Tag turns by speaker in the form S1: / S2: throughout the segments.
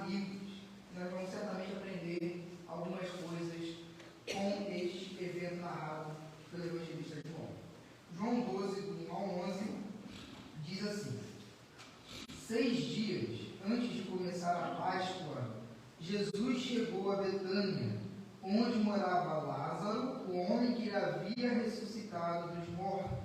S1: amigos. Nós vamos certamente aprender algumas coisas com este evento narrado pelo evangelista João. João 12, do 1 ao 11, diz assim: 6 dias antes de começar a Páscoa, Jesus chegou a Betânia, onde morava Lázaro, o homem que havia ressuscitado dos mortos.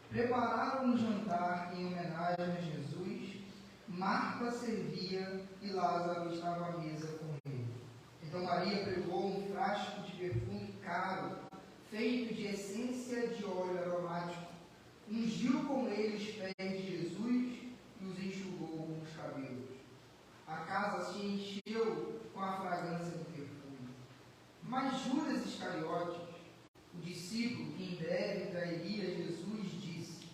S1: Prepararam um jantar em homenagem a Jesus. Marta servia e Lázaro estava à mesa com ele. Então Maria pegou um frasco de perfume caro, feito de essência de óleo aromático, ungiu com ele os pés de Jesus e os enxugou com os cabelos. A casa se encheu com a fragrância do perfume. Mas Judas Iscariotes, o discípulo que em breve trairia Jesus, disse: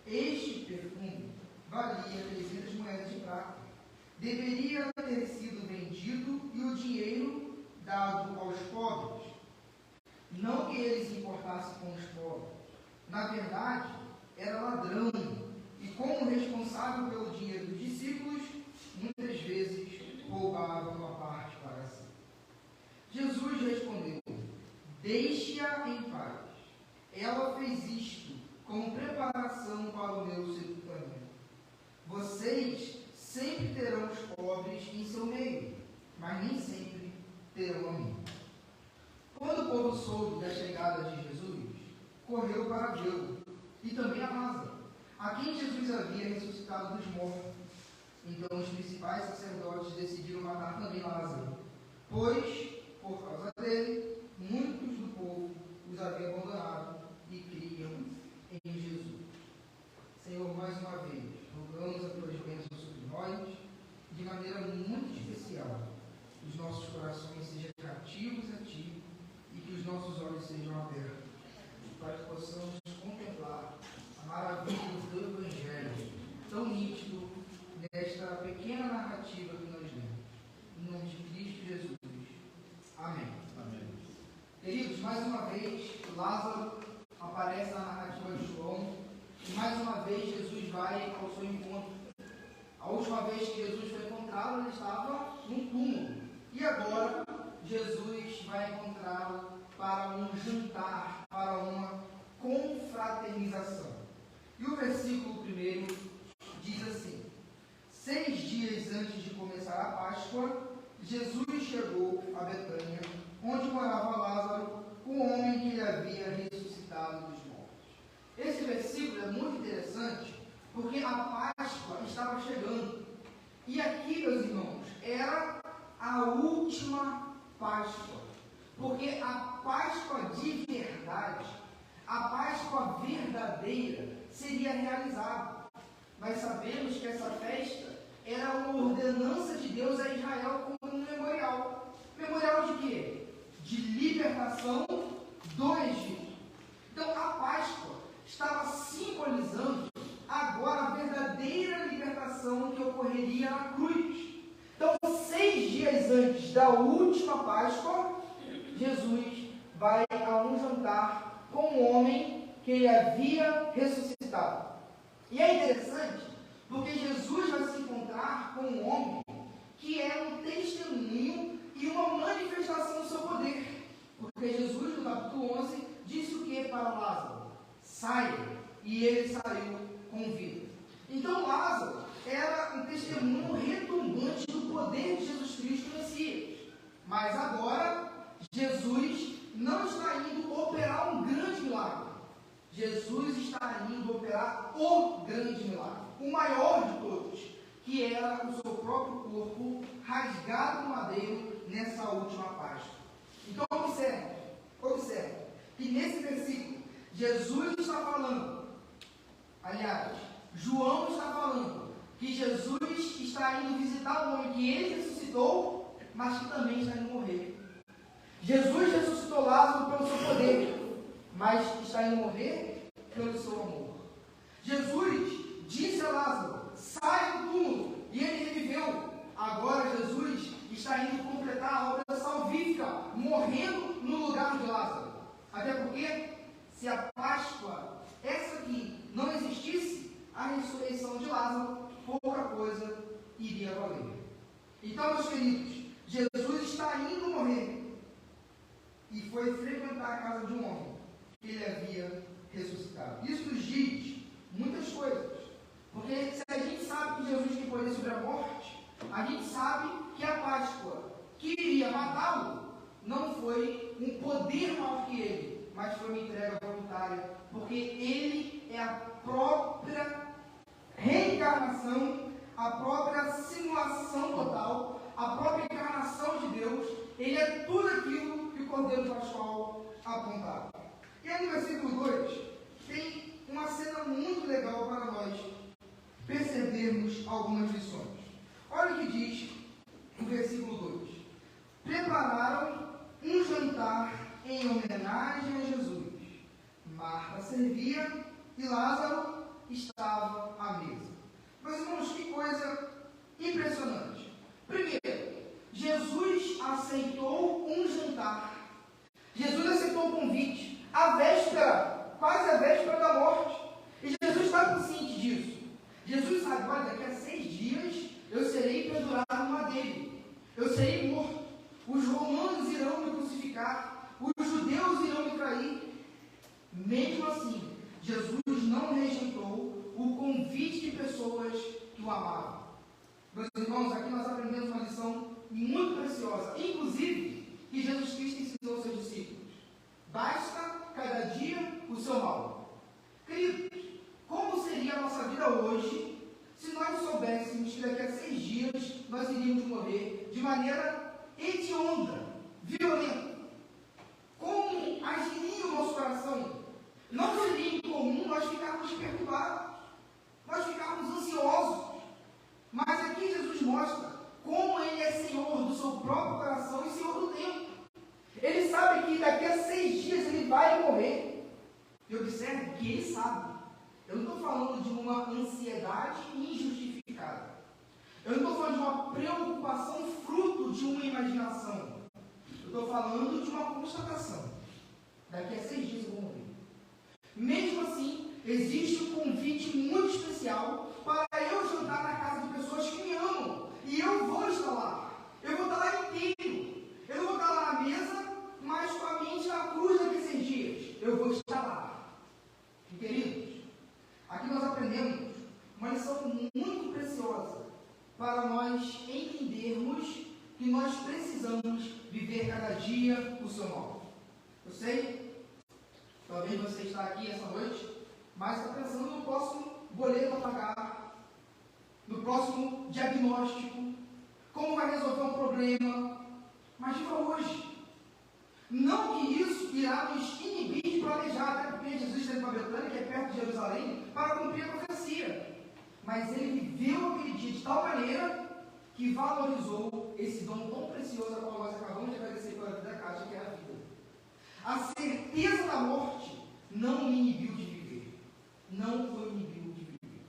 S1: este perfume valia 300 moedas de prata. Deveria ter sido vendido e o dinheiro dado aos pobres. Não que ele se importasse com os pobres. Na verdade, era ladrão e, como responsável pelo dinheiro dos discípulos, muitas vezes roubava uma parte para si. Jesus respondeu: deixe-a em paz. Ela fez isto como preparação para o meu sepultamento. Vocês sempre terão os pobres em seu meio, mas nem sempre terão a mim. Quando o povo soube da chegada de Jesus, correu para vê-lo, e também a Lázaro, a quem Jesus havia ressuscitado dos mortos. Então os principais sacerdotes decidiram matar também Lázaro, pois, por causa dele, muitos do povo os haviam abandonado e criam em Jesus. Senhor, mais uma vez, rogamos a tuas bênçãos sobre nós, de maneira muito especial, que os nossos corações sejam cativos a Ti e que os nossos olhos sejam abertos, para que possamos contemplar a maravilha do Evangelho, tão nítido nesta pequena narrativa que nós lemos. Em nome de Cristo Jesus. Amém. Amém. Queridos, mais uma vez, Lázaro aparece na narrativa de João, e mais uma vez Jesus vai ao seu encontro. A última vez que Jesus foi encontrá-lo, ele estava num túmulo. E agora, Jesus vai encontrá-lo para um jantar, para uma confraternização. E o versículo 1 diz assim: 6 dias antes de começar a Páscoa, Jesus chegou a Betânia, onde morava Lázaro, o homem que lhe havia ressuscitado dos mortos. Esse versículo é muito interessante, porque a Páscoa estava chegando. E aqui, meus irmãos, era a última Páscoa. Porque a Páscoa de verdade, a Páscoa verdadeira, seria realizada. Nós sabemos que essa festa era uma ordenança de Deus a Israel como um memorial. Memorial de quê? De libertação do Egito. Então a Páscoa estava simbolizando agora a verdadeira libertação que ocorreria na cruz. Então 6 dias antes da última Páscoa, Jesus vai a um jantar com um homem que ele havia ressuscitado. E é interessante, porque Jesus vai se encontrar com um homem que é um testemunho e uma manifestação do seu poder. Porque Jesus, no capítulo 11, disse o que para Lázaro? Saia. E ele saiu com vida. Então Lázaro era um testemunho retumbante do poder de Jesus Cristo no Messias. Mas agora, Jesus não está indo operar um grande milagre. Jesus está indo operar o grande milagre, o maior de todos, que era o seu próprio corpo rasgado no madeiro nessa última Páscoa. Então observe que nesse versículo, Jesus está falando, aliás, João está falando, que Jesus está indo visitar o homem que ele ressuscitou, mas que também está indo morrer. Jesus ressuscitou Lázaro pelo seu poder, mas está indo morrer pelo seu amor. Jesus disse a Lázaro: sai do túmulo, e ele reviveu. Agora Jesus está indo completar a obra salvífica, morrendo no lugar de Lázaro. Até porque, se a Páscoa, essa aqui, não existisse, a ressurreição de Lázaro, pouca coisa iria valer. Então, meus queridos, Jesus está indo morrer e foi frequentar a casa de um homem que ele havia ressuscitado. Isso nos diz muitas coisas, porque se a gente sabe que Jesus tem poder sobre a morte, a gente sabe que a Páscoa que iria matá-lo não foi um poder maior que ele, mas foi uma entrega voluntária, porque ele é a própria reencarnação, a própria simulação total, a própria encarnação de Deus. Ele é tudo aquilo que o Cordeiro Pascual apontava. E aí no versículo 2 tem uma cena muito legal para nós percebermos algumas lições. Olha o que diz o versículo 2. Prepararam um jantar em homenagem a Jesus. Marta servia e Lázaro estava à mesa. Meus irmãos, que coisa impressionante. Primeiro, Jesus aceitou um jantar. Jesus aceitou o convite, a véspera, quase a véspera da morte. E Jesus está consciente disso. Jesus sabe, olha, daqui a 6 dias eu serei pendurado no madeiro. Eu serei morto. Os romanos irão me crucificar. Os judeus irão me trair. Mesmo assim, Jesus não rejeitou o convite de pessoas que o amavam. Meus irmãos, aqui nós aprendemos uma lição muito preciosa, inclusive, que Jesus Cristo ensinou aos seus discípulos. Basta cada dia o seu mal. Queridos, como seria a nossa vida hoje se nós soubéssemos que daqui a 6 dias nós iríamos morrer de maneira hedionda, violenta? Como agiria o nosso coração? Não seria incomum nós ficarmos perturbados, nós ficarmos ansiosos. Mas aqui Jesus mostra como Ele é Senhor do seu próprio coração e Senhor do tempo. Ele sabe que daqui a 6 dias Ele vai morrer. E observe que Ele sabe. Eu não estou falando de uma ansiedade injustificada. Eu não estou falando de uma preocupação fruto de uma imaginação. Eu estou falando de uma constatação. Daqui a 6 dias eu vou morrer. Mesmo assim, existe um convite muito especial para eu jantar na casa de pessoas que me amam. E eu vou estar lá. Eu vou estar lá inteiro. Eu não vou estar lá na mesa, mas com a mente na cruz daqui a 6 dias. Eu vou estar lá. E, queridos, aqui nós aprendemos uma lição muito preciosa para nós entendermos que nós precisamos viver cada dia o seu mal. Eu sei, talvez você está aqui essa noite, mas está pensando no próximo boleto a pagar, no próximo diagnóstico, como vai resolver um problema. Mas viva hoje. Não que isso irá nos inibir de planejar, até porque Jesus está indo para Betânia, que é perto de Jerusalém, para cumprir a profecia. Mas ele viveu aquele dia de tal maneira que valorizou esse dom tão precioso a qual nós acabamos de agradecer pela vida caixa, que é a vida. A certeza da morte não me inibiu de viver. Não foi inibiu de viver.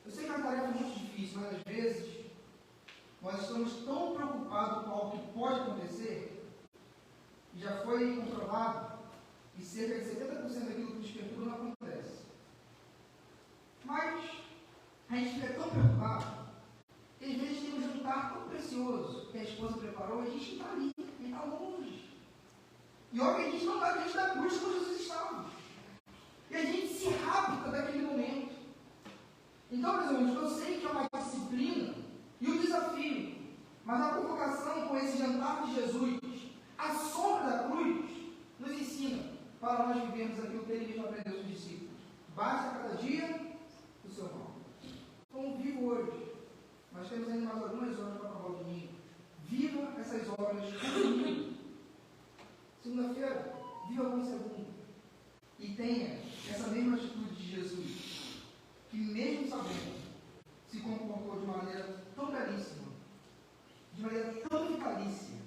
S1: Eu sei que é uma tarefa muito difícil, mas às vezes nós estamos tão preocupados com algo que pode acontecer, e já foi comprovado que cerca de 70% daquilo que nos perturba não acontece. Mas a gente fica tão preocupado que às vezes tem um jantar tão precioso que a esposa preparou e a gente está ali, e está longe. E olha que a gente não está diante da cruz como Jesus estava. E a gente se rapta daquele momento. Então, meus irmãos, eu sei que é uma disciplina e um desafio, mas a convocação com esse jantar de Jesus, a sombra da cruz, nos ensina para nós vivermos aquilo que ele mesmo aprendeu aos discípulos. Basta cada dia o seu mal. Então, vivo hoje. Nós temos ainda mais algumas horas para acabar o domingo. Viva essas horas comigo. Segunda-feira, viva com segunda. E tenha essa mesma atitude de Jesus, que mesmo sabendo, se comportou de maneira tão belíssima, de maneira tão vitalícia,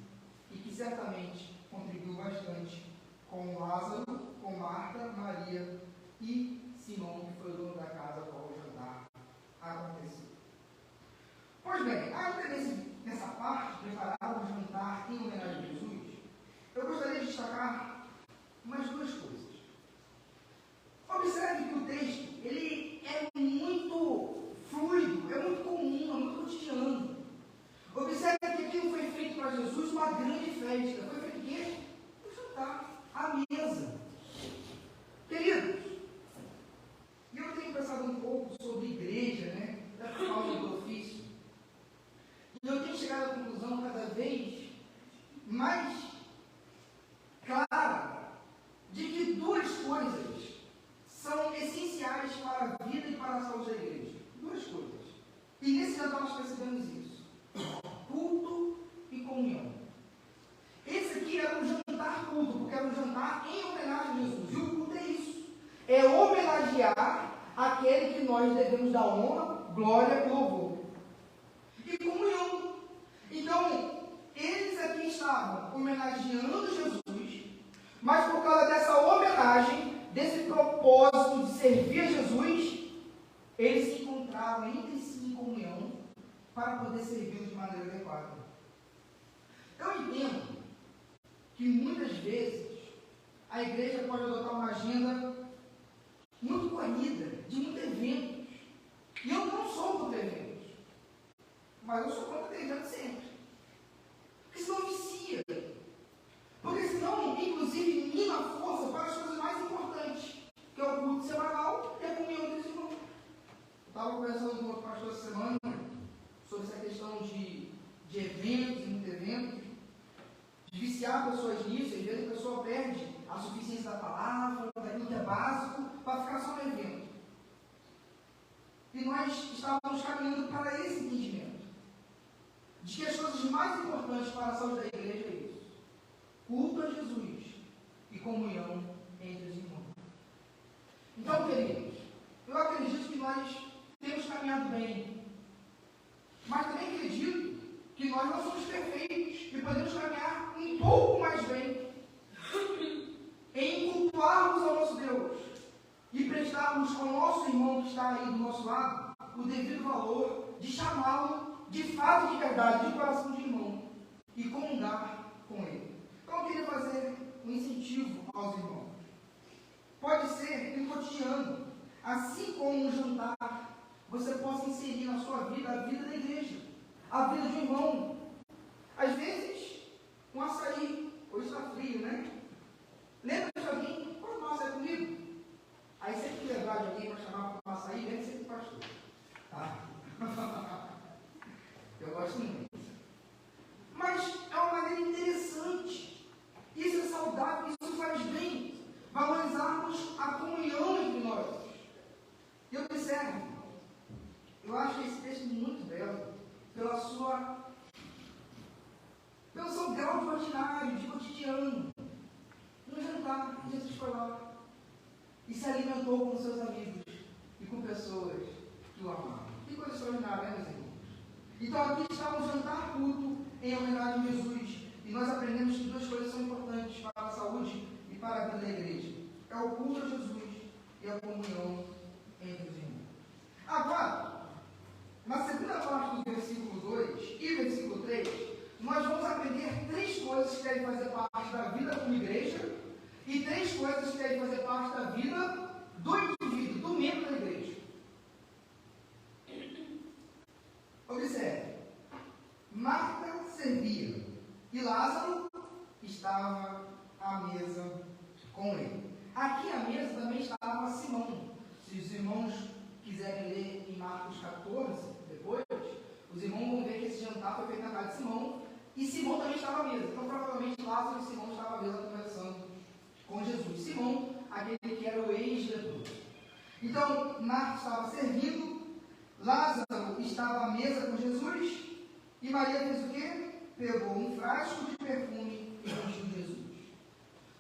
S1: e que certamente contribuiu bastante com Lázaro, com Marta, Maria e Simão, que foi o dono da casa ao qual o jantar aconteceu. Pois bem, ainda nessa parte, preparar o jantar em homenagem a Jesus, eu gostaria de destacar umas 2 coisas. Observe que o texto, ele é muito fluido, é muito comum, é muito cotidiano. festa, foi feito o quê? O jantar, a mesa. Queridos, e eu tenho pensado um pouco sobre igreja, né? Da causa do ofício. E eu tenho chegado à conclusão cada vez mais clara de que duas coisas são essenciais para a vida e para a saúde da igreja. Duas coisas. E nesse jantar nós percebemos isso. Culto e comunhão. Esse aqui era um jantar culto, porque era um jantar em homenagem a Jesus. E o culto é isso. É homenagear aquele que nós devemos dar honra, glória e louvor. E comunhão. Então, eles aqui estavam homenageando Jesus, mas por causa dessa homenagem, desse propósito de servir a Jesus, eles se encontravam entre si em comunhão para poder servi-lo de maneira adequada. Eu entendo que muitas vezes a igreja pode adotar uma agenda muito corrida, de muitos eventos. E eu não sou contra eventos, mas eu sou contra ter evento sempre. Porque senão vicia. Porque senão, inclusive, mina a força para as coisas mais importantes, que é o culto semanal e a comunhão dos irmãos. Eu estava conversando com outro pastor essa semana sobre essa questão de eventos e muitos eventos, de viciar pessoas nisso. Às vezes a pessoa perde a suficiência da palavra, daquilo que é básico, para ficar só no evento. E nós estávamos caminhando para esse entendimento, de que as coisas mais importantes para a saúde da igreja é isso: culto a Jesus e comunhão entre os irmãos. Então, queridos, eu acredito que nós temos caminhado bem, mas também acredito que nós não somos perfeitos e podemos caminhar um pouco mais bem em cultuarmos ao nosso Deus e prestarmos ao nosso irmão que está aí do nosso lado o devido valor de chamá-lo de fato, de verdade, de coração de irmão e comungar com ele. Então eu queria fazer um incentivo aos irmãos. Pode ser no cotidiano, assim como um jantar, você possa inserir na sua vida a vida da igreja, a vida de um irmão. Às vezes, um açaí, hoje está frio, né? Lembra de alguém? Pode tomar açaí comigo? Aí sempre que lembrar de alguém para chamar para um açaí, lembra sempre do pastor. Tá? Eu gosto muito. Mas é uma maneira interessante. Isso é saudável, isso faz bem. Valorizarmos a comunhão entre nós. E observe, eu acho esse texto muito belo, pelo seu grau de ordinário, de cotidiano. No jantar, Jesus foi lá e se alimentou com seus amigos e com pessoas que o amavam. Que coisa extraordinária, né, meus irmãos? Então aqui está um jantar culto em homenagem a Jesus. E nós aprendemos que duas coisas são importantes para a saúde e para a vida da igreja. É o culto a Jesus e a comunhão entre os irmãos. Agora, na segunda parte do versículo 2 e versículo 3, nós vamos aprender três coisas que devem fazer parte da vida como igreja e três coisas que devem fazer parte da vida do indivíduo, do membro da igreja. Observe, Marta servia e Lázaro estava à mesa com ele. Aqui à mesa também estava Simão. Se os irmãos quiserem ler em Marcos 14, depois, os irmãos vão ver que esse jantar foi feito na casa de Simão, e Simão também estava à mesa. Então, provavelmente, Lázaro e Simão estavam à mesa conversando com Jesus. Simão, aquele que era o ex-leproso. Então, Marta estava servindo, Lázaro estava à mesa com Jesus, e Maria fez o quê? Pegou um frasco de perfume e ungiu Jesus.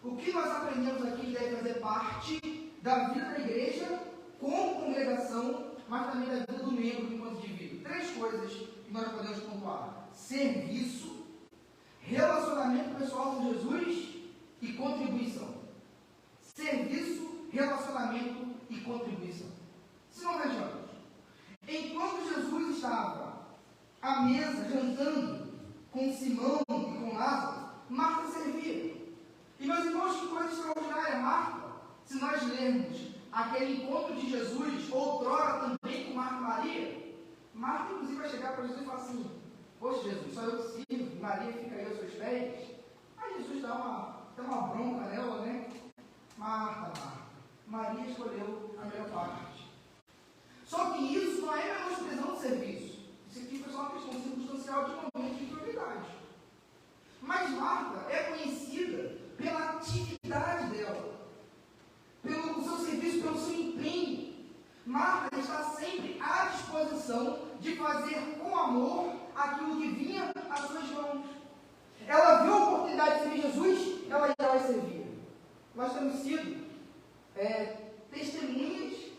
S1: O que nós aprendemos aqui deve fazer parte da vida da igreja, como congregação, mas também da vida do membro enquanto indivíduo. Três coisas que nós podemos pontuar: serviço, relacionamento pessoal com Jesus e contribuição. Serviço, relacionamento e contribuição. Se não, vejamos. Enquanto Jesus estava à mesa jantando com Simão e com Lázaro, Marta servia. E meus irmãos, que coisa extraordinária, Marta. Se nós lermos aquele encontro de Jesus, outrora também com Marta e Maria, Marta inclusive vai chegar para Jesus e falar assim: poxa Jesus, só eu que sirvo, Maria fica aí aos seus pés. Aí Jesus dá uma bronca nela, né? Marta, Maria escolheu a melhor parte. Só que isso não é menosprezão do serviço. Isso aqui foi só uma questão circunstancial de momento de prioridade. Mas Marta é conhecida pela atividade dela, pelo seu serviço, pelo seu empenho. Marta está sempre à disposição de fazer com amor aquilo que vinha às suas mãos. Ela viu a oportunidade de servir Jesus, ela ia lá e servia. Nós temos sido testemunhas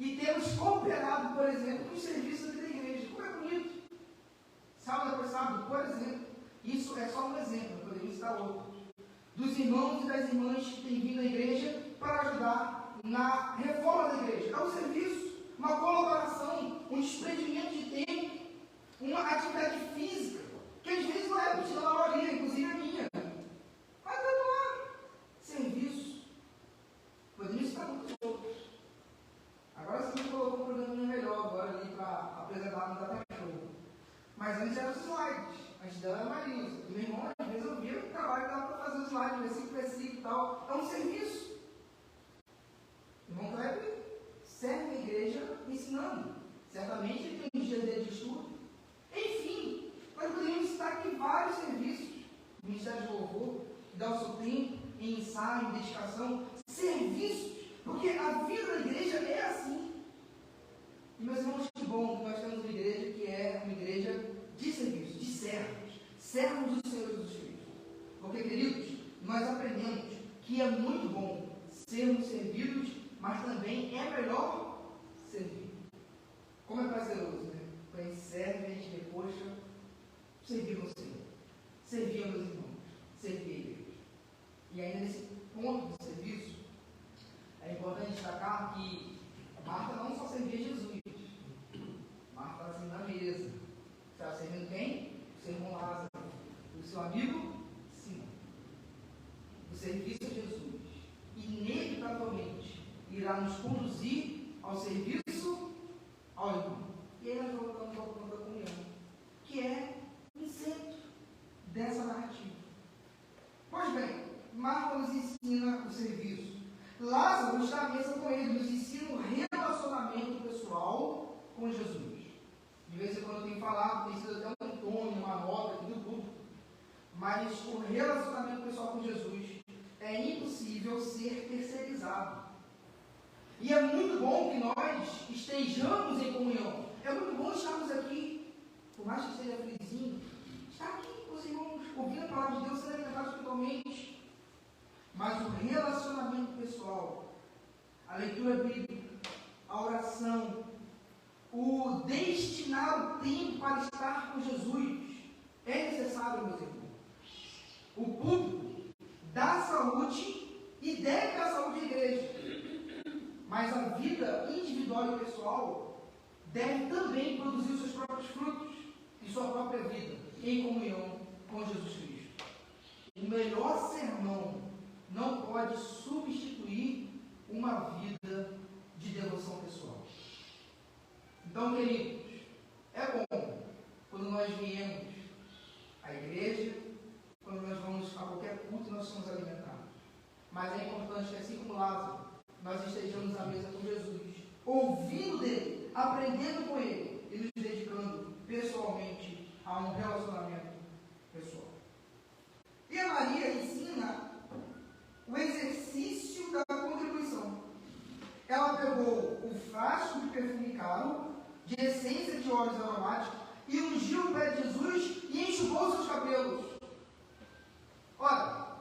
S1: e temos cooperado, por exemplo, com os serviços da igreja. Como é bonito. Sábado após sábado, por exemplo. Isso é só um exemplo, poderíamos citar outros. Dos irmãos e das irmãs que têm vindo à igreja para ajudar na reforma da igreja. É um serviço, uma colaboração, um desprendimento de tempo, uma atividade física, que às vezes não é mentira na maioria, inclusive a minha. Mas vamos lá. Serviço. Poderíamos citar muitos outros. Agora você me colocou um programinha melhor agora ali para apresentar no Data Show. Mas antes eram os slides. Antes dela era a Marisa. Meu irmão, às vezes, eu via o trabalho dela para fazer os slides, versículo e tal. É um serviço. O irmão Kleber serve a igreja ensinando. Certamente ele tem um dia de estudo. Enfim, nós poderíamos citar aqui vários serviços. O Ministério de Louvor, que dá o seu tempo em ensaio, em dedicação. Serviços. Porque a vida da igreja é assim. E meus irmãos, que bom que nós temos uma igreja que é uma igreja de serviço, de servos. Servos do Senhor Jesus Cristo. Porque, queridos, nós aprendemos que é muito bom sermos servidos, mas também é melhor servir. Como é prazeroso, né? Quando a gente serve, a gente vê, poxa, servir ao Senhor, servir aos meus irmãos, servir a igreja. E ainda nesse ponto do serviço, é importante destacar que Marta não só servia Jesus. Marta estava servindo na mesa. Estava servindo quem? O seu irmão Lázaro. O seu amigo Simão. O serviço a Jesus. Inevitavelmente irá nos conduzir ao serviço ao irmão. E aí nós voltamos ao ponto da comunhão, que é um centro dessa narrativa. Pois bem, Marta nos ensina o serviço. Lázaro está à mesa com ele, nos ensina um relacionamento pessoal com Jesus. De vez em quando eu tenho falado, tem sido até um tom, uma nota aqui do grupo, mas o relacionamento pessoal com Jesus é impossível ser terceirizado. E é muito bom que nós estejamos em comunhão. É muito bom estarmos aqui, por mais que esteja felizinho, estar aqui com os irmãos, ouvindo a palavra de Deus, sendo alimentados espiritualmente. Mas o relacionamento pessoal, a leitura bíblica, a oração, o destinar o tempo para estar com Jesus é necessário, meus irmãos. O público dá saúde e deve dar saúde à igreja. Mas a vida individual e pessoal deve também produzir os seus próprios frutos e sua própria vida em comunhão com Jesus Cristo. O melhor sermão não pode substituir uma vida de devoção pessoal. Então, queridos, é bom quando nós viemos à igreja, quando nós vamos a qualquer culto, nós somos alimentados. Mas é importante que, assim como Lázaro, nós estejamos à mesa com Jesus, ouvindo dele, aprendendo com ele e nos dedicando pessoalmente a um relacionamento pessoal. E a Maria ensina o exercício da contribuição. Ela pegou o frasco de perfume caro, de essência de óleos aromáticos, e ungiu o pé de Jesus e enxugou seus cabelos. Ora,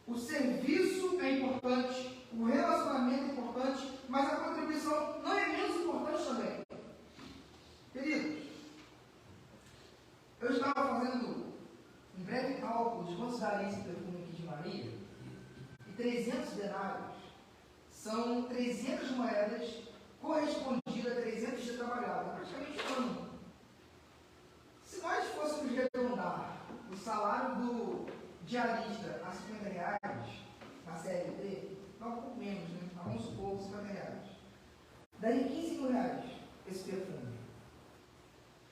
S1: o serviço é importante, o relacionamento é importante, mas a contribuição não é menos importante também. Queridos, eu estava fazendo um breve cálculo de quanto daria esse perfume aqui de Maria, e 300 denários são 300 moedas correspondidas a 300 dias trabalhados, praticamente um ano. Se nós fôssemos arredondar o salário do diarista a R$50, na CLT, não um pouco menos, né? Vamos supor R$50. Daria R$15.000 esse perfume.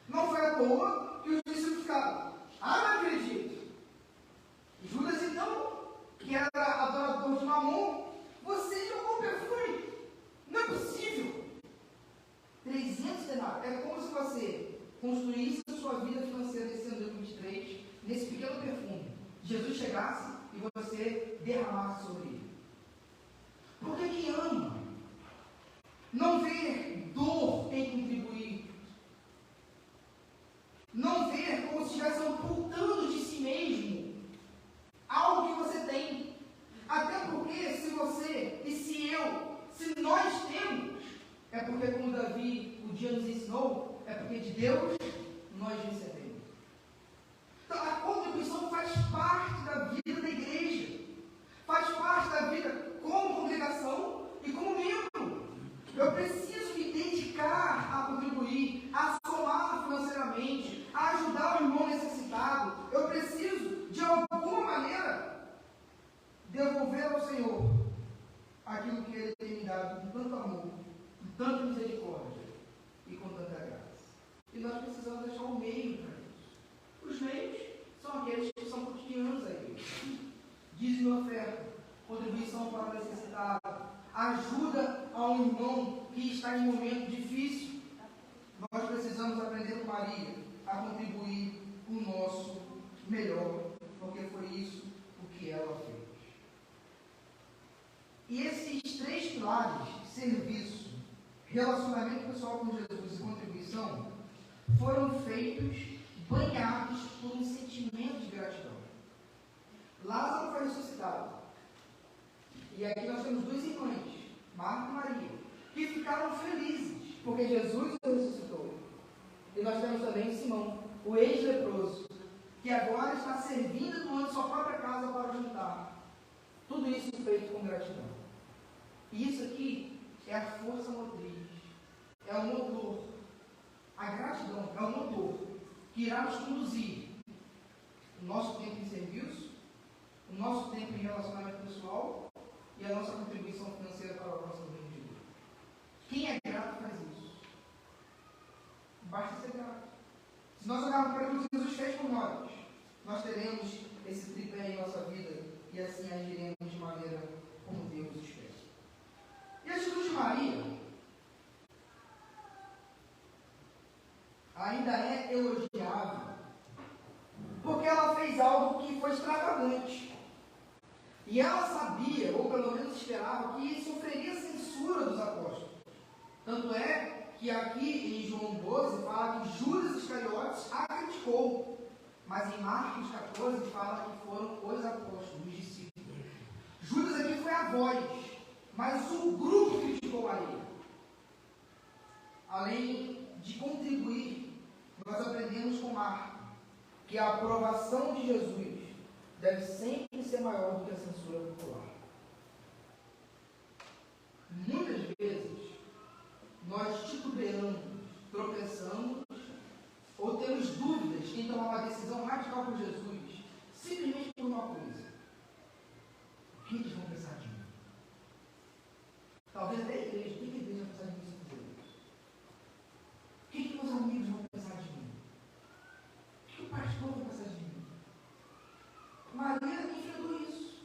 S1: Não foi à toa que os discípulos ficaram, não acredito. 300 denários. É como se você construísse a sua vida financeira nesse ano de 2023, nesse pequeno perfume. Jesus chegasse e você derramasse sobre ele. Porque quem ama não vê dor em contribuir, não vê como se estivesse ocultando de si mesmo algo que você tem. Até porque se você e se nós temos, é porque, como Davi um dia nos ensinou, é porque de Deus nós recebemos. Então a contribuição faz parte da vida da igreja, faz parte da vida como congregação e como membro. Eu preciso me dedicar a contribuir, a somar financeiramente, a ajudar o irmão necessitado. Eu preciso, de alguma maneira, devolver ao Senhor aquilo que Ele tem me dado com tanto amor, com tanta misericórdia e com tanta graça. E nós precisamos deixar um meio para isso. Os meios são aqueles que são cotidianos a igreja. Dízimo, oferta, contribuição para o necessitado, ajuda a um irmão que está em um momento difícil. Nós precisamos aprender com Maria a contribuir com o nosso melhor, porque foi isso o que ela fez. E esses 3 pilares, serviço, relacionamento pessoal com Jesus e contribuição, foram feitos banhados por um sentimento de gratidão. Lázaro foi ressuscitado. E aqui nós temos 2 irmãs, Marta e Maria, que ficaram felizes, porque Jesus o ressuscitou. E nós temos também Simão, o ex-leproso, que agora está servindo e doando sua própria casa para o jantar. Tudo isso feito com gratidão. E isso aqui é a força motriz, é o motor. A gratidão é o motor que irá nos conduzir o nosso tempo em serviço, o nosso tempo em relacionamento pessoal e a nossa contribuição financeira para o nosso reino de Deus. Quem é grato faz isso. Basta ser grato. Se nós olharmos para aquilo que Jesus fez por nós teremos esse tripé em nossa vida e assim agiremos de maneira como Deus espera. E a atitude de Maria ainda é elogiável, porque ela fez algo que foi extravagante. E ela sabia, ou pelo menos esperava, que sofreria censura dos apóstolos. Tanto é que aqui em João 12 fala que Judas Iscariotes a criticou. Mas em Marcos 14 fala que foram os apóstolos, os discípulos. Judas aqui foi a voz, mas o grupo criticou Maria. Além de contribuir, nós aprendemos com Marta que a aprovação de Jesus deve sempre ser maior do que a censura popular. Muitas vezes, nós titubeamos, tropeçamos, ou temos dúvidas em tomar uma decisão radical por Jesus, simplesmente por uma coisa. O que eles vão pensar de mim? Talvez até a igreja, o que a igreja vai pensar de mim se eu fizer isso? O que meus amigos vão pensar de mim? O que o pastor vai pensar de mim? Maria enfrentou isso.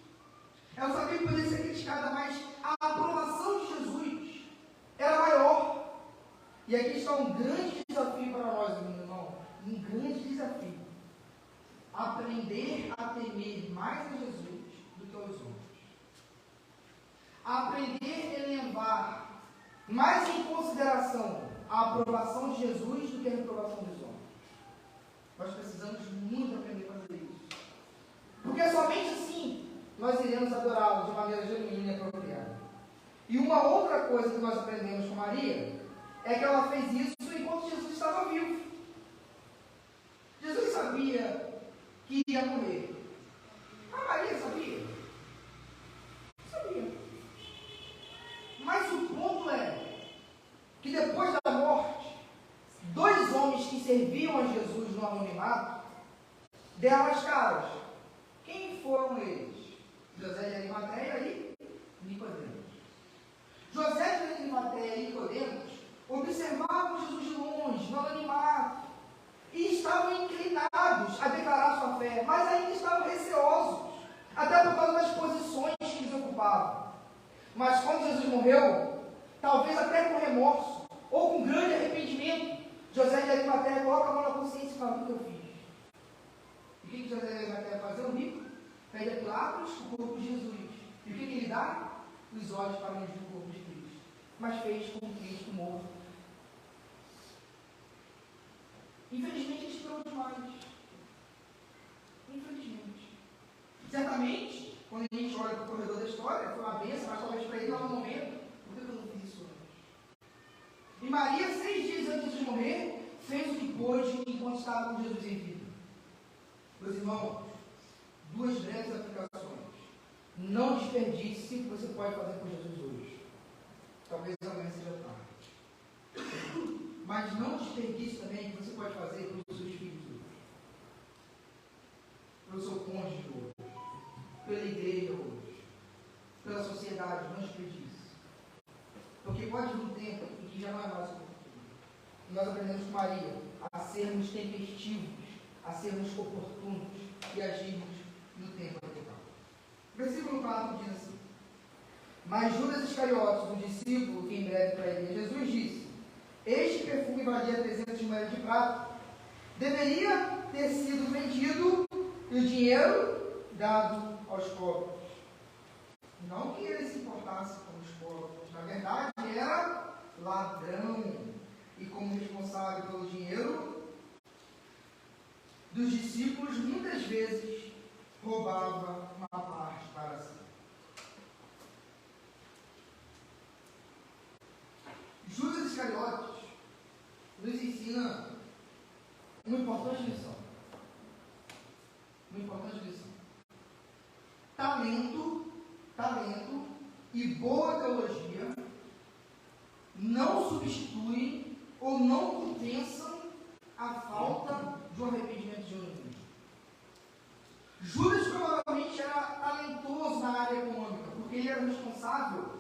S1: Ela sabia que poderia ser criticada, mas a aprovação de Jesus era maior. E aqui está um grande desafio para nós, meu irmão. Um grande desafio. Aprender a temer mais a Jesus do que aos homens. Aprender a levar mais em consideração a aprovação de Jesus do que a reprovação dos homens. Nós precisamos muito aprender a fazer isso. Porque somente assim nós iremos adorá-lo de maneira genuína e apropriada. E uma outra coisa que nós aprendemos com Maria é que ela fez isso enquanto Jesus estava vivo. Jesus sabia que iria morrer. A Maria sabia? Sabia. Mas o ponto é que depois da morte, 2 homens que serviam a Jesus no anonimato deram as caras. Quem foram eles? José de Arimateia e Nicodemos. José de Arimateia e Nicodemos observavam Jesus de longe, no anonimato, e estavam inclinados a declarar sua fé, mas ainda estavam receosos, até por causa das posições que eles ocupavam. Mas quando Jesus morreu, talvez até com remorso, ou com grande arrependimento, Arimateia coloca a mão na consciência e fala: o que eu fiz? E o que José de Arimateia faz? O rico pede a Pilatos o corpo de Jesus. E o que ele dá? Os olhos para medir o corpo de Cristo. Mas fez com Cristo morto. Infelizmente, ele esperou demais. Infelizmente. Certamente, quando a gente olha para o corredor da história, foi uma bênção, mas talvez para ele lá no momento, por que eu não fiz isso antes? E Maria, 6 dias antes de morrer, fez o que pôde enquanto estava com Jesus em vida. Meus irmãos, 2 breves aplicações. Não desperdice o que você pode fazer por Jesus hoje. Talvez amanhã seja tarde. Mas não desperdice também o que você pode fazer pelos seus filhos hoje. Pelo seu cônjuge hoje. Pela igreja hoje. Pela sociedade, não desperdice. Porque pode vir um tempo em que já não é mais oportuno. E nós aprendemos com Maria a sermos tempestivos, a sermos oportunos e agirmos no tempo adequado. Versículo 4 diz assim: mas Judas Iscariotes, o discípulo que em breve trairia Jesus, disse: este perfume valia 300 moedas de prata. Deveria ter sido vendido e o dinheiro dado aos pobres. Não que ele se importasse com os pobres. Na verdade, era ladrão. E como responsável pelo dinheiro dos discípulos, muitas vezes roubava uma parte para si. Judas Iscariotes nos ensina uma importante lição. Uma importante lição. Talento e boa teologia não substituem ou não compensam a falta de um arrependimento genuíno. Judas provavelmente era talentoso na área econômica, porque ele era responsável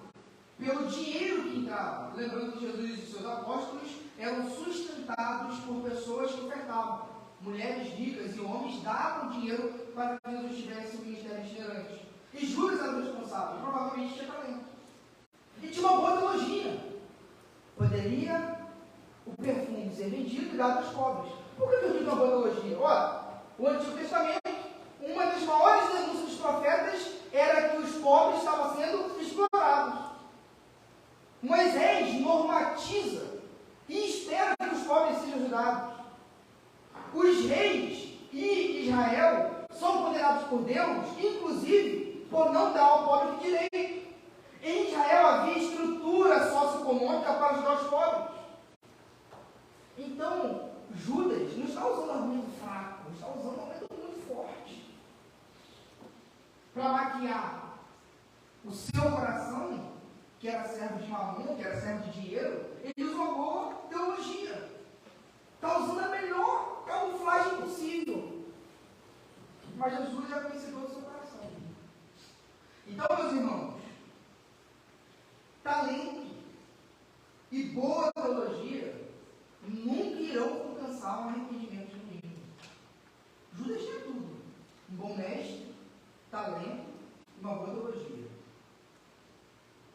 S1: pelo dinheiro que entrava. Lembrando que Jesus e seus apóstolos eram sustentados por pessoas que ofertavam. Mulheres ricas e homens davam dinheiro para que Jesus tivesse um ministério itinerante. E Judas era o responsável, provavelmente tinha talento. E tinha uma boa teologia. Poderia o perfume ser vendido e dado aos pobres. Por que eu digo uma boa teologia? Olha, o Antigo Testamento, uma das maiores denúncias dos profetas era que os pobres estavam sendo explorados. Moisés normatiza e espera que os pobres sejam ajudados. Os reis e Israel são condenados por Deus, inclusive por não dar ao pobre direito. Em Israel havia estrutura socioeconômica para ajudar os pobres. Então, Judas não está usando argumento fraco, está usando argumento muito forte para maquiar o seu coração, que era servo de mamon, que era servo de dinheiro. Ele usa uma boa teologia. Está usando a melhor camuflagem possível. Mas Jesus já conheceu o seu coração. Então, meus irmãos, talento e boa teologia nunca irão compensar um arrependimento genuíno. Judas tinha tudo: um bom mestre, talento e uma boa teologia.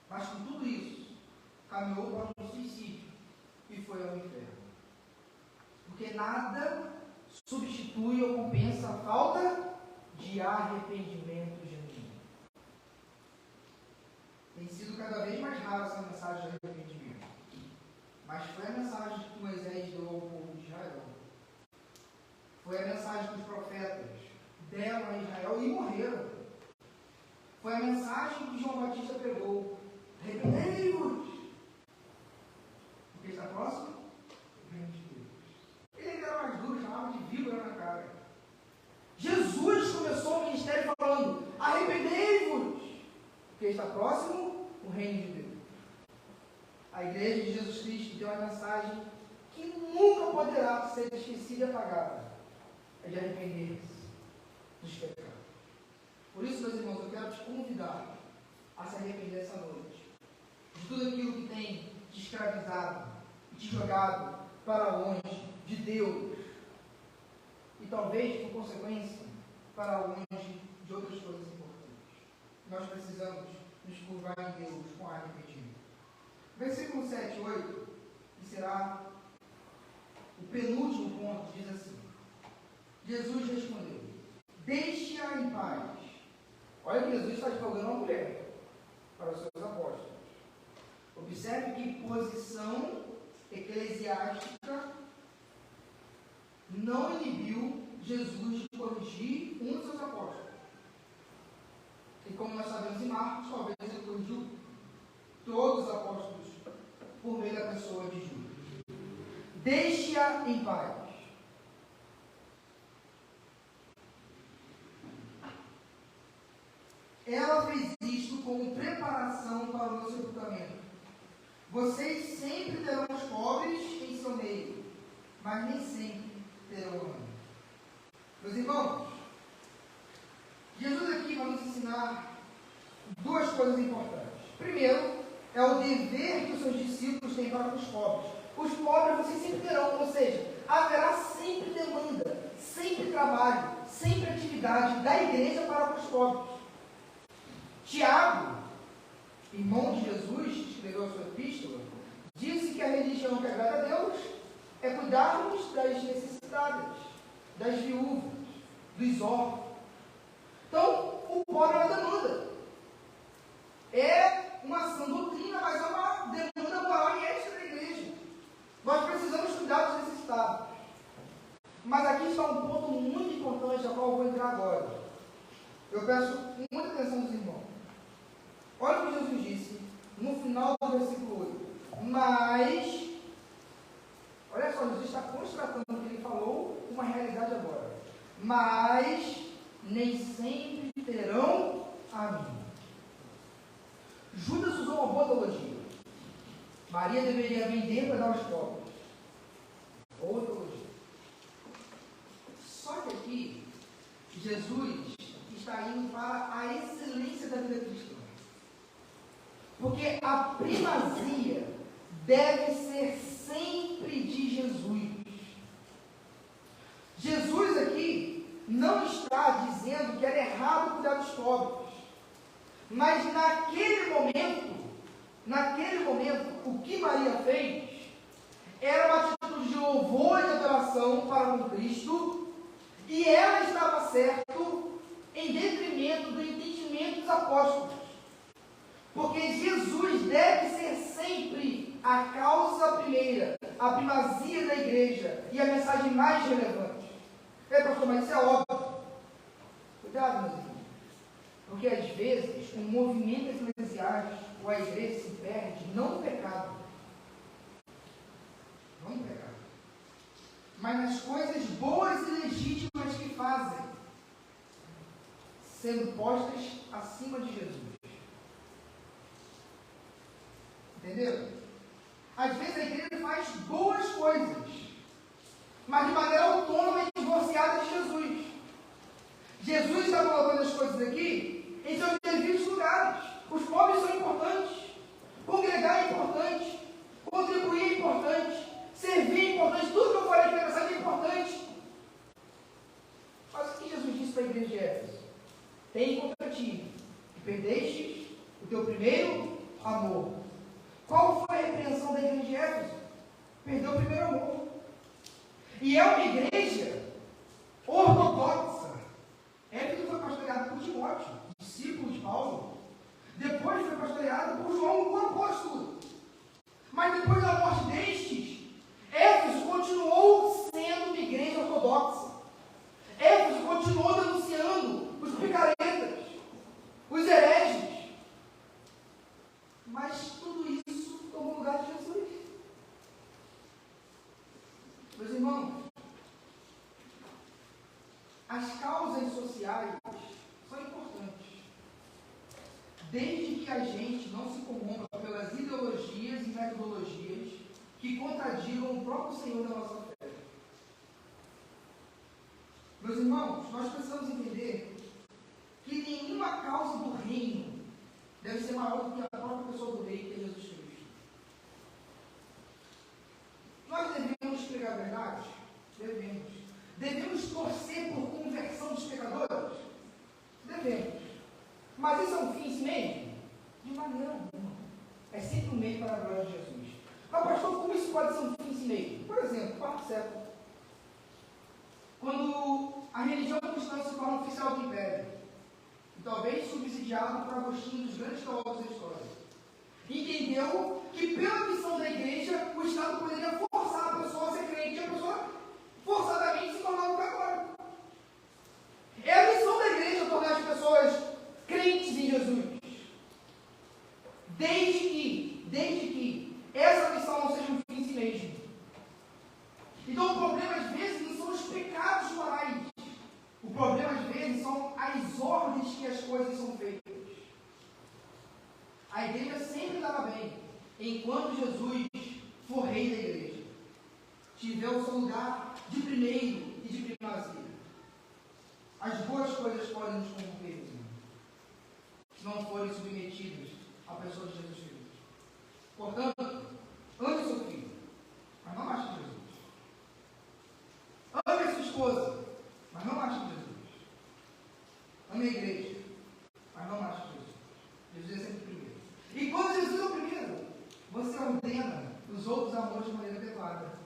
S1: Mas com tudo isso, caminhou para um suicídio e foi ao inferno. Porque nada substitui ou compensa a falta de arrependimento genuíno. Tem sido cada vez mais rara essa mensagem de arrependimento. Mas foi a mensagem que Moisés deu ao povo de Israel. Foi a mensagem que os profetas deram a Israel e morreram. Foi a mensagem que João Batista pregou: arrependei-vos, porque está próximo o reino de Deus. Ele era mais duro, chamava de víbora na cara. Jesus começou o ministério falando: arrependei-vos, porque está próximo o reino de Deus. A igreja de Jesus Cristo deu uma mensagem que nunca poderá ser esquecida e apagada: é de arrepender-se dos pecados. Por isso, meus irmãos, eu quero te convidar a se arrepender essa noite de tudo aquilo que tem te escravizado e te jogado para longe de Deus, e talvez, por consequência, para longe de outras coisas importantes. Nós precisamos nos curvar em Deus com arrependimento. Versículo 7 e 8, que será O penúltimo ponto diz assim: Jesus respondeu: deixe-a em paz. Olha que Jesus está divulgando uma mulher para os seus apóstolos. Observe que posição eclesiástica não inibiu Jesus de corrigir um dos seus apóstolos. E como nós sabemos em Marcos, talvez ele corrigiu todos os apóstolos por meio da pessoa de Judas. Deixe-a em paz. Ela fez isto como preparação para o meu sepultamento. Vocês sempre terão os pobres em seu meio, mas nem sempre terão amo. Meus irmãos, Jesus aqui vai nos ensinar duas coisas importantes. Primeiro, é o dever que os seus discípulos têm para com os pobres. Os pobres vocês sempre terão, ou seja, haverá sempre demanda, sempre trabalho, sempre atividade da igreja para com os pobres. Tiago, irmão de Jesus, que escreveu a sua epístola, disse que a religião que agrada a Deus é cuidarmos das necessidades, das viúvas, dos órfãos. Então, o pobre é uma demanda. É uma ação doutrina, mas é uma demanda moral e ética da igreja. Nós precisamos cuidar dos necessitados. Mas aqui está um ponto muito importante, ao qual eu vou entrar agora. Eu peço muita atenção dos irmãos. Olha o que Jesus disse no final do versículo 8. Mas, olha só, Jesus está constatando o que ele falou, uma realidade agora. Mas nem sempre terão a mim. Judas usou uma boa teologia. Maria deveria vender para dar aos pobres. Outra teologia. Só que aqui, Jesus está indo para a excelência da vida cristã. Porque a primazia deve ser sempre de Jesus. Jesus aqui não está dizendo que era errado cuidar dos pobres. Mas naquele momento, o que Maria fez era uma atitude de louvor e de adoração para com Cristo, e ela estava certo em detrimento do entendimento dos apóstolos. Porque Jesus deve ser sempre a causa primeira, a primazia da igreja e a mensagem mais relevante. Pastor, mas isso é óbvio. Cuidado, meus irmãos. Porque às vezes o movimento eclesiástico ou a igreja se perde não no pecado. Não no pecado. Mas nas coisas boas e legítimas que fazem, sendo postas acima de Jesus. Entendeu? Às vezes a igreja faz boas coisas, mas de maneira autônoma e divorciada de Jesus. Jesus está colocando as coisas aqui em seus devidos lugares. Os pobres são importantes, congregar é importante, contribuir é importante, servir é importante, tudo que eu falei aqui na mensagem é importante. Mas o que Jesus disse para a igreja de Éfeso? Tem contra ti que perdestes o teu primeiro amor. Qual foi a repreensão da igreja de Éfeso? Perdeu o primeiro amor. E é uma igreja ortodoxa. Éfeso foi pastoreado por Timóteo, discípulo de Paulo. Depois foi pastoreado por João, o apóstolo. Mas depois da morte destes, Éfeso continuou sendo uma igreja ortodoxa. Éfeso continuou denunciando os picaretas, os hereges. Mas tudo isso tomou lugar de Jesus. Meus irmãos, as causas sociais são importantes, desde que a gente não se corrompa pelas ideologias e metodologias que contradigam o próprio Senhor da nossa fé. Meus irmãos, nós precisamos entender que nenhuma causa do reino deve ser maior do que a própria pessoa do rei, que é Jesus Cristo. Nós devemos pregar a verdade? Devemos. Devemos torcer por conversão dos pecadores? Devemos. Mas isso é um fim em si mesmo? De maneira alguma. É sempre um meio para a glória de Jesus. Mas, pastor, como isso pode ser um fim em si mesmo? Por exemplo, quarto século. Quando a religião cristã se torna oficial do Império, e talvez subsidiado por Agostinho, dos grandes teólogos da história, entendeu que pela missão da igreja, o Estado poderia forçar a pessoa a ser crente, e a pessoa forçadamente se tornar um católico. É a missão da igreja tornar as pessoas crentes em Jesus. Desde que essa missão não seja um fim em si mesmo. Então o problema às vezes não são os pecados morais. O problema às vezes são as ordens que as coisas são feitas. A igreja sempre estava bem, enquanto Jesus for rei da igreja. Tiver o seu lugar de primeiro e de primazia. As boas coisas podem nos corromper, se não forem submetidas à pessoa de Jesus Cristo. Portanto, ame seu filho, mas não ache Jesus. Ame a sua esposa, mas não ache Jesus. Ame a igreja, mas não ache Jesus. Jesus é sempre primeiro. E quando Jesus é o primeiro, você ordena os outros amores de maneira adequada.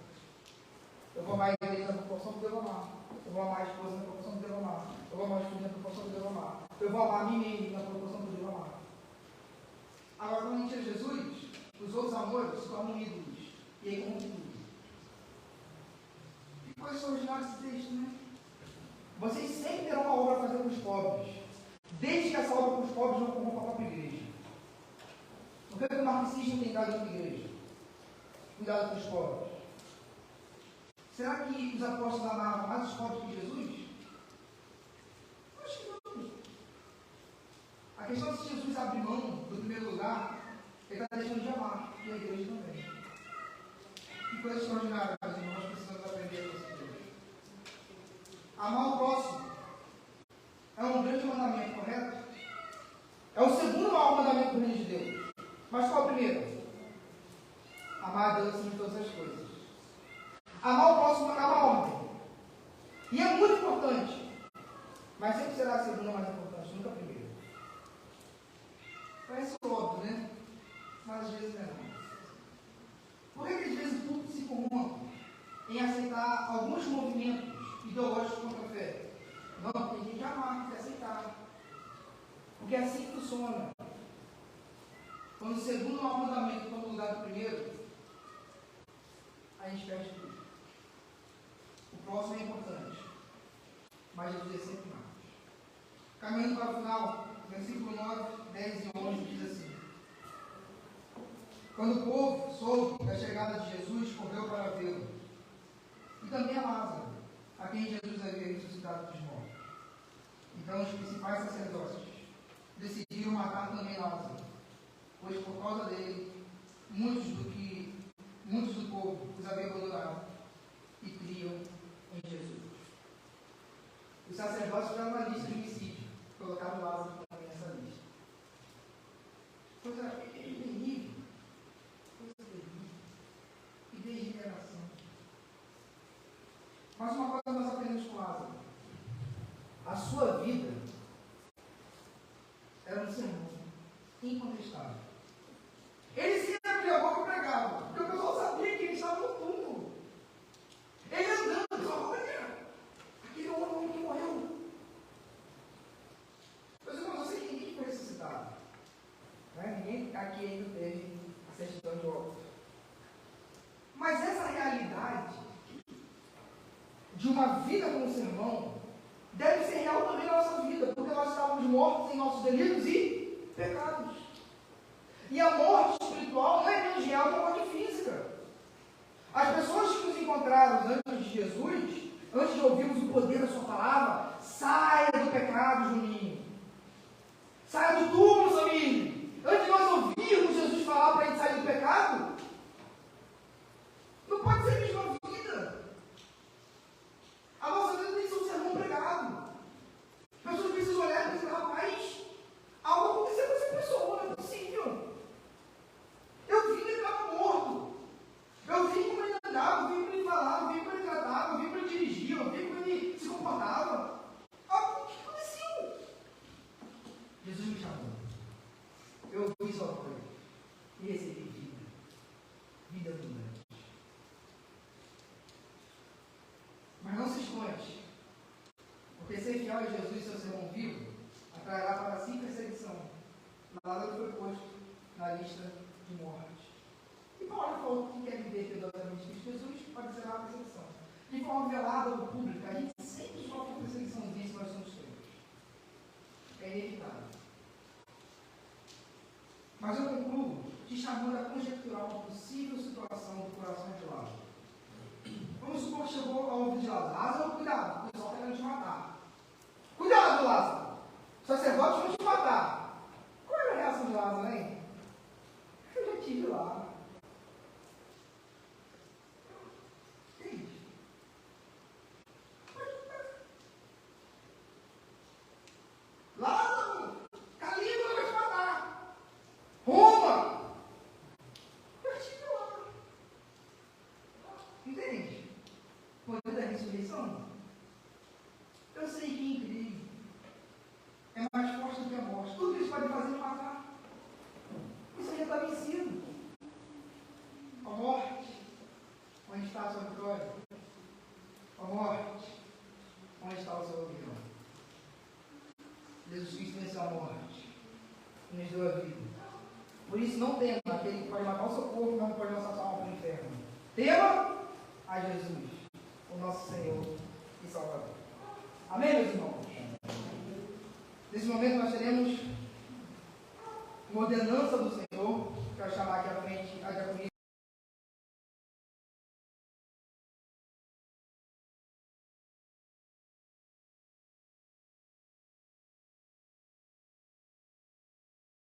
S1: Eu vou amar a igreja na proporção que devo amar. Eu vou amar a esposa na proporção que devo amar. Eu vou amar a filha na proporção que devo amar. Eu vou amar a mim mesmo na proporção que devo amar. Agora, quando a gente é Jesus, os outros amores se tornam ídolos. E aí corrompe tudo. Que coisa extraordinária esse texto, né? Vocês sempre terão uma obra a fazer para os pobres. Desde que essa obra para os pobres não corrompa a própria igreja. O que o marxismo tem dado para a igreja? Cuidado com os pobres. Será que os apóstolos amavam mais os pobres que Jesus? Acho que não. A questão é se Jesus abre mão do primeiro lugar, ele está deixando de amar, e a igreja também. Que coisa extraordinária, meus irmãos, nós precisamos aprender com esse Deus. Amar o próximo é um grande mandamento, correto? É o segundo maior mandamento do reino de Deus. Mas qual é o primeiro? Amar a Deus acima de todas as coisas. Amar o próximo é uma ordem. E é muito importante. Mas sempre será a segunda mais importante, nunca a primeira. Parece óbvio, né? Mas às vezes não. Por que às vezes o público se corrompe em aceitar alguns movimentos ideológicos contra a fé? Não, porque a gente amar, tem que aceitar. Porque é assim que funciona. Quando o segundo mandamento toma o lugar do primeiro, a gente perde tudo. O próximo é importante, mas Jesus é sempre mais. Caminhando para o final, versículo 9, 10 e 11 diz assim: quando o povo soube da chegada de Jesus, correu para vê-lo, e também a Lázaro, a quem Jesus havia ressuscitado dos mortos. Então os principais sacerdotes decidiram matar também Lázaro, pois por causa dele, muitos do povo os haviam abandonado e criam em Jesus. Os sacerdotes fizeram uma lista de homicídio, colocaram Lázaro também nessa lista. Coisa terrível. Coisa terrível. E degeneração. Mas uma coisa nós aprendemos com Lázaro: a sua vida era um sermão incontestável. Ele se abria a boca e pregava, porque o pessoal sabia que ele estava no túmulo. Ele andando, olha, aquele homem que morreu. Meus irmãos, eu sei que ninguém foi ressuscitado. Né? Ninguém aqui ainda teve a certidão de óbito. Mas essa realidade de uma vida como sermão deve ser real também na nossa vida, porque nós estávamos mortos em nossos delitos e pecados. E a morte espiritual não é menos real que a morte física. As pessoas que nos encontraram antes de Jesus, antes de ouvirmos o poder da sua palavra, saia do pecado, Juninho. Saia do túmulo, Samir. Antes de nós ouvirmos Jesus falar para a gente sair do pecado, não pode ser a mesma vida. A nossa vida tem que ser um sermão pregado. As pessoas precisam olhar e dizer: rapaz, algo aconteceu com essa pessoa, não é possível. Eu vi que ele estava morto. Eu vi como ele andava, eu vi como ele falava, eu vi como ele tratava, eu vi como ele dirigia, eu vi como ele se comportava. Algo que aconteceu. Jesus me chamou. de forma velada ou pública, a gente sempre sofre perseguiçãozinha se nós somos crentes. É inevitável. Mas eu concluo te chamando a conjecturar uma possível situação do coração de Lázaro. Vamos supor que chegou ao ouvido de Lázaro. Lázaro, cuidado, o pessoal está querendo te matar. Cuidado, Lázaro! Os sacerdotes vão te matar. Qual era a reação de Lázaro, hein? Eu já estive lá. Entende? Lázaro! Calígula vai te matar! Roma! Eu já estive lá. Entende? O poder da ressurreição? Eu sei que em Cristo é mais forte do que a morte. Tudo que eles podem fazer é matar. Isso já está vencido. A morte, onde está a sua vitória? A morte, onde está o seu avião? Jesus Cristo venceu a morte e nos deu a vida. Por isso não tema aquele que pode matar o seu corpo, não pode lançar sua alma para o inferno. Tema a Jesus, o nosso Senhor e Salvador. Amém, meus irmãos? Nesse momento nós teremos uma ordenança do